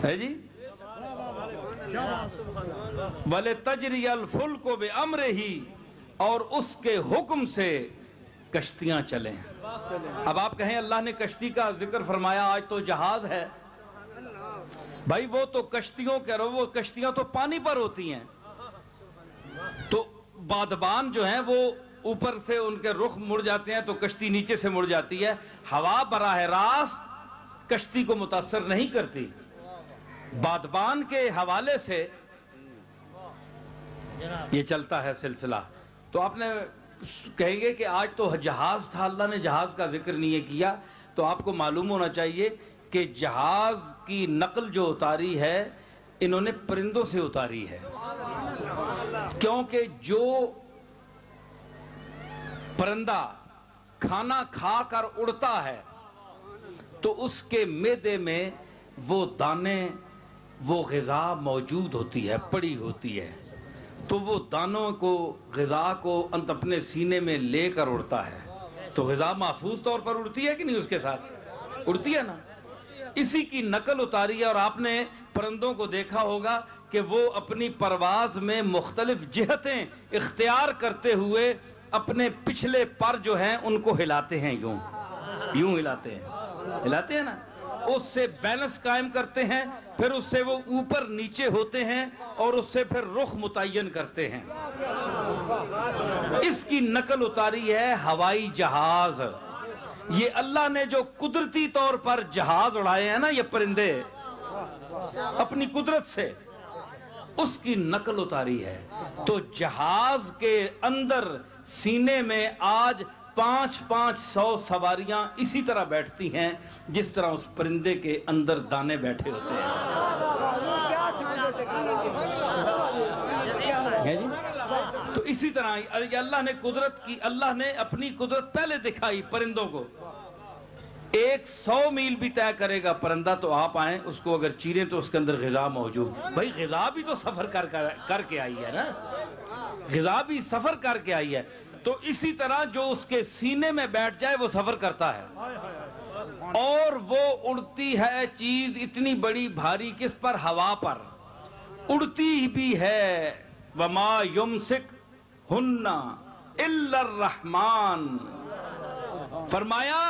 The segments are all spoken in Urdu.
ہے جی، وَلِ تَجْرِيَ الْفُلْكُ بِأَمْرِهِ، اور اس کے حکم سے کشتیاں چلیں۔ اب آپ کہیں اللہ نے کشتی کا ذکر فرمایا، آج تو جہاز ہے۔ بھائی وہ تو کشتیوں کے وہ کشتیاں تو پانی پر ہوتی ہیں، تو بادبان جو ہیں وہ اوپر سے ان کے رخ مڑ جاتے ہیں تو کشتی نیچے سے مڑ جاتی ہے۔ ہوا براہ راست کشتی کو متاثر نہیں کرتی، بادبان کے حوالے سے یہ چلتا ہے سلسلہ۔ تو آپ نے کہیں گے کہ آج تو جہاز تھا، اللہ نے جہاز کا ذکر نہیں کیا، تو آپ کو معلوم ہونا چاہیے کہ جہاز کی نقل جو اتاری ہے انہوں نے پرندوں سے اتاری ہے، کیونکہ جو پرندہ کھانا کھا کر اڑتا ہے تو اس کے معدے میں وہ دانے، وہ غذا موجود ہوتی ہے، پڑی ہوتی ہے، تو وہ دانوں کو، غذا کو اپنے سینے میں لے کر اڑتا ہے، تو غذا محفوظ طور پر اڑتی ہے کہ نہیں، اس کے ساتھ اڑتی ہے نا۔ اسی کی نقل اتاری ہے، اور آپ نے پرندوں کو دیکھا ہوگا کہ وہ اپنی پرواز میں مختلف جہتیں اختیار کرتے ہوئے اپنے پچھلے پر جو ہیں ان کو ہلاتے ہیں، یوں ہلاتے ہیں نا، اس سے بیلنس قائم کرتے ہیں، پھر اس سے وہ اوپر نیچے ہوتے ہیں اور اس سے پھر رخ متعین کرتے ہیں۔ اس کی نقل اتاری ہے ہوائی جہاز۔ یہ اللہ نے جو قدرتی طور پر جہاز اڑائے ہیں نا یہ پرندے اپنی قدرت سے، اس کی نقل اتاری ہے۔ تو جہاز کے اندر سینے میں آج 500 سواریاں اسی طرح بیٹھتی ہیں جس طرح اس پرندے کے اندر دانے بیٹھے ہوتے ہیں۔ تو اسی طرح اللہ نے قدرت کی، اللہ نے اپنی قدرت پہلے دکھائی پرندوں کو۔ 100 میل بھی طے کرے گا پرندہ تو آپ آئیں اس کو اگر چیریں تو اس کے اندر غذا موجود۔ بھائی غذا بھی تو سفر کر کے آئی ہے نا، غذا بھی سفر کر کے آئی ہے۔ تو اسی طرح جو اس کے سینے میں بیٹھ جائے وہ سفر کرتا ہے، اور وہ اڑتی ہے چیز اتنی بڑی بھاری، کس پر؟ ہوا پر اڑتی بھی ہے۔ وَمَا يُمْسِكْهُنَّ إِلَّا الرَّحْمَنُ، فرمایا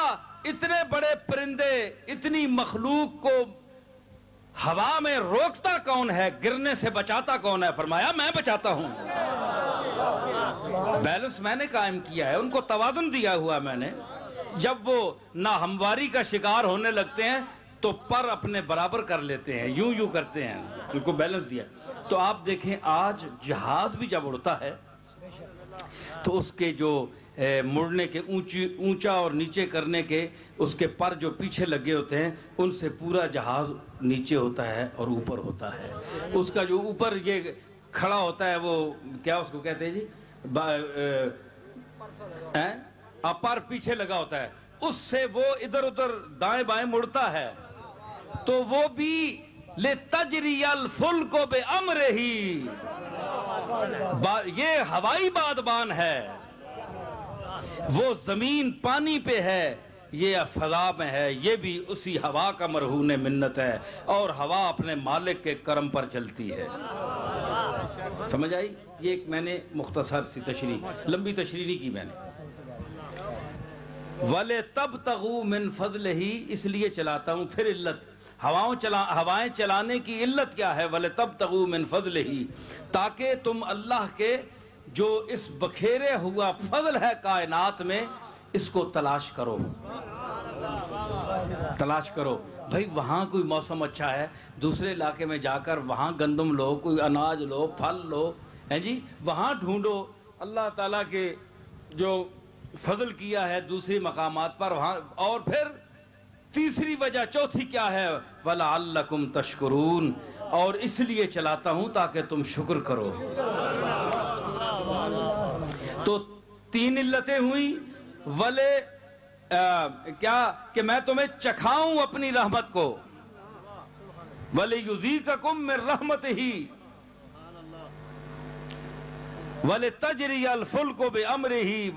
اتنے بڑے پرندے، اتنی مخلوق کو ہوا میں روکتا کون ہے، گرنے سے بچاتا کون ہے؟ فرمایا میں بچاتا ہوں، بیلنس میں نے قائم کیا ہے، ان کو توازن دیا ہوا میں نے۔ جب وہ ناہمواری کا شکار ہونے لگتے ہیں تو پر اپنے برابر کر لیتے ہیں، یوں کرتے ہیں، ان کو بیلنس دیا۔ تو آپ دیکھیں آج جہاز بھی جب اڑتا ہے تو اس کے جو مڑنے کے اونچا اور نیچے کرنے کے اس کے پر جو پیچھے لگے ہوتے ہیں ان سے پورا جہاز نیچے ہوتا ہے اور اوپر ہوتا ہے۔ اس کا جو اوپر یہ کھڑا ہوتا ہے وہ کیا اس کو کہتے ہیں جی، پر پیچھے لگا ہوتا ہے، اس سے وہ ادھر ادھر دائیں بائیں مڑتا ہے، تو وہ بھی لِتَجْرِيَ الْفُلْكُ بِأَمْرِهِ، یہ ہوائی بادبان ہے، وہ زمین پانی پہ ہے، یہ فضا میں ہے، یہ بھی اسی ہوا کا مرہون منت ہے، اور ہوا اپنے مالک کے کرم پر چلتی ہے۔ سمجھ آئی؟ یہ ایک میں نے مختصر سی تشریح، لمبی تشریح نہیں کی میں نے۔ وَلِتَبْتَغُوا مِنْ فَضْلِهِ، اس لیے چلاتا ہوں، پھر علت ہوائیں چلانے کی علت کیا ہے؟ وَلِتَبْتَغُوا مِنْ فَضْلِهِ، تاکہ تم اللہ کے جو اس بکھیرے ہوا فضل ہے کائنات میں اس کو تلاش کرو۔ بھائی وہاں کوئی موسم اچھا ہے، دوسرے علاقے میں جا کر وہاں گندم لو، کوئی اناج لو، پھل لو، ہیں جی، وہاں ڈھونڈو اللہ تعالیٰ کے جو فضل کیا ہے دوسری مقامات پر وہاں۔ اور پھر تیسری وجہ، چوتھی کیا ہے؟ وَلَعَلَّكُمْ تَشْكُرُونَ، اور اس لیے چلاتا ہوں تاکہ تم شکر کرو۔ تو 3 علتیں ہوئی۔ کیا کہ میں تمہیں چکھاؤں اپنی رحمت کو، وَلِيُذِيقَكُم مِّن رَحْمَتِهِ، وَلِتَجْرِيَ الْفُلْكُ بِأَمْرِهِ۔